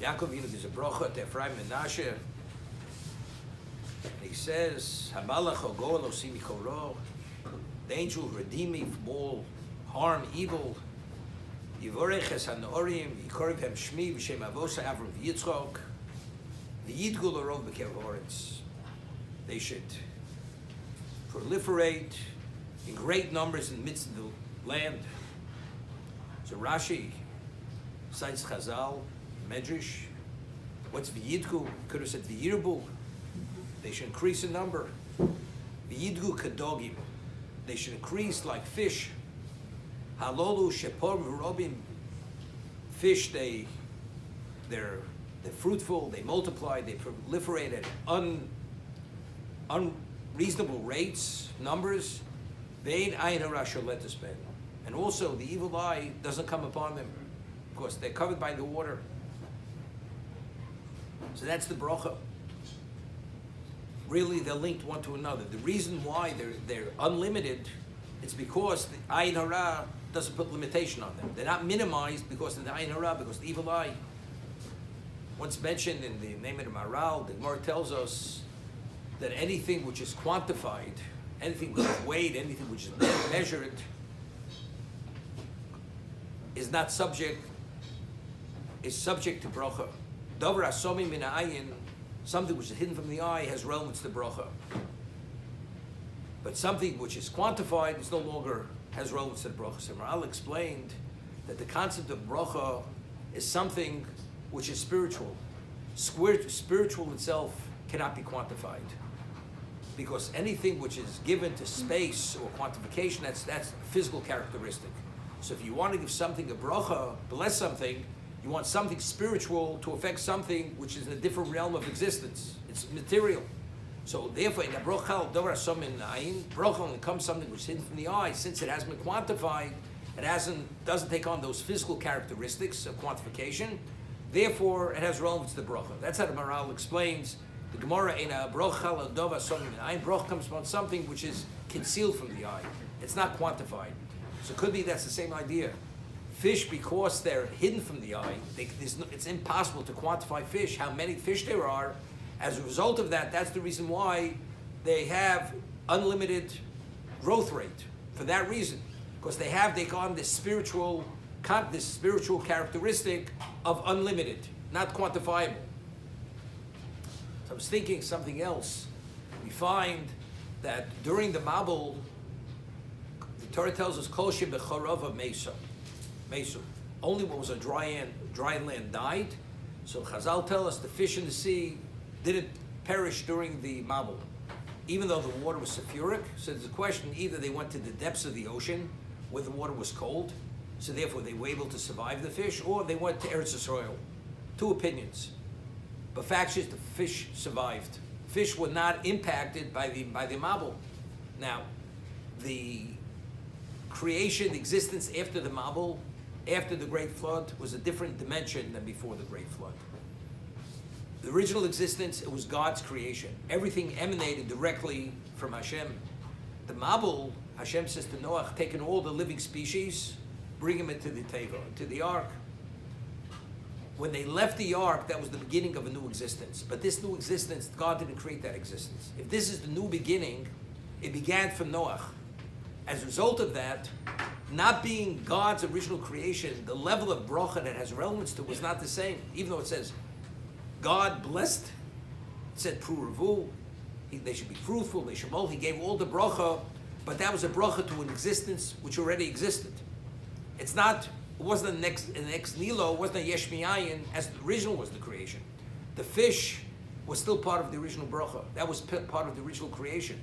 Yaakov, there's a bracha to Ephraim and Menashe. And he says, Hamalach Ogo Elosim Choro, the angel who redeemed me from all harm, evil. Yivorech es hanorim, yikoriv hem shmi v'shem avosa Avram v'Yitzchok, v'yidgu l'rov b'kev haaretz. They should proliferate in great numbers in the midst of the land. So Rashi cites Chazal, Medrash. What's v'yidgu? Could have said v'yirbu. They should increase in number. V'yidgu kadogim. They should increase like fish. Halolu shepor v'robim. Fish, they're fruitful, they multiply, they proliferate at unreasonable rates, numbers. Vein ayin hara sholet esben. And also the evil eye doesn't come upon them. Of course, they're covered by the water. So that's the bracha. Really, they're linked one to another. The reason why they're unlimited, it's because the ayin hara doesn't put limitation on them. They're not minimized because of the ayin hara, because the evil eye. Once mentioned in the name of the Maral, the Gemara tells us that anything which is quantified, anything which is weighed, anything which is measured, is not subject, is subject to bracha. Davar asomi min ha'ayin, something which is hidden from the eye has relevance to bracha. But something which is quantified is no longer has relevance to the bracha. So Maral explained that the concept of bracha is something which is spiritual. Spiritual itself cannot be quantified, because anything which is given to space or quantification, that's a physical characteristic. So if you want to give something a bracha, bless something, you want something spiritual to affect something which is in a different realm of existence. It's material. So therefore, in a bracha, bracha only comes something which is hidden from the eye, since it hasn't been quantified, it doesn't take on those physical characteristics of quantification. Therefore, it has relevance to the bracha. That's how the Maral explains the Gemara in a bracha l'dova something. Bracha comes from something which is concealed from the eye. It's not quantified. So it could be that's the same idea. Fish, because they're hidden from the eye, it's impossible to quantify fish, how many fish there are. As a result of that, that's the reason why they have unlimited growth rate. For that reason, because they take on this spiritual characteristic of unlimited, not quantifiable. So I was thinking something else. We find that during the Mabul, the Torah tells us Kol shebecharava meso. Only what was a dry land died. So Chazal tell us the fish in the sea didn't perish during the Mabul, even though the water was sulfuric. So there's a question: either they went to the depths of the ocean where the water was cold, so therefore they were able to survive the fish, or they went to Eretz Yisrael. Two opinions. But fact is, the fish survived. Fish were not impacted by the Mabul. Now, the creation, the existence after the Mabul, after the Great Flood, was a different dimension than before the Great Flood. The original existence, it was God's creation. Everything emanated directly from Hashem. The Mabul, Hashem says to Noach, taking all the living species, bring them into the Teva, into the ark. When they left the ark, that was the beginning of a new existence. But this new existence, God didn't create that existence. If this is the new beginning, it began from Noach. As a result of that, not being God's original creation, the level of bracha that has relevance to was not the same. Even though it says, God blessed, it said pru'revu, they should be fruitful, they should multiply. He gave all the bracha, but that was a bracha to an existence which already existed. It wasn't an ex nilo, it wasn't a yesh mi'ayin, as the original was the creation. The fish was still part of the original bracha. That was part of the original creation.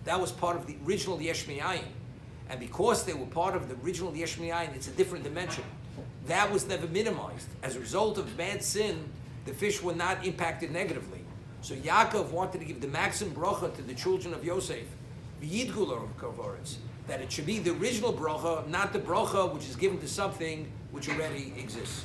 That was part of the original yesh mi'ayin. And because they were part of the original yesh mi'ayin, it's a different dimension. That was never minimized. As a result of bad sin, the fish were not impacted negatively. So Yaakov wanted to give the maximum bracha to the children of Yosef, that it should be the original bracha, not the bracha which is given to something which already exists.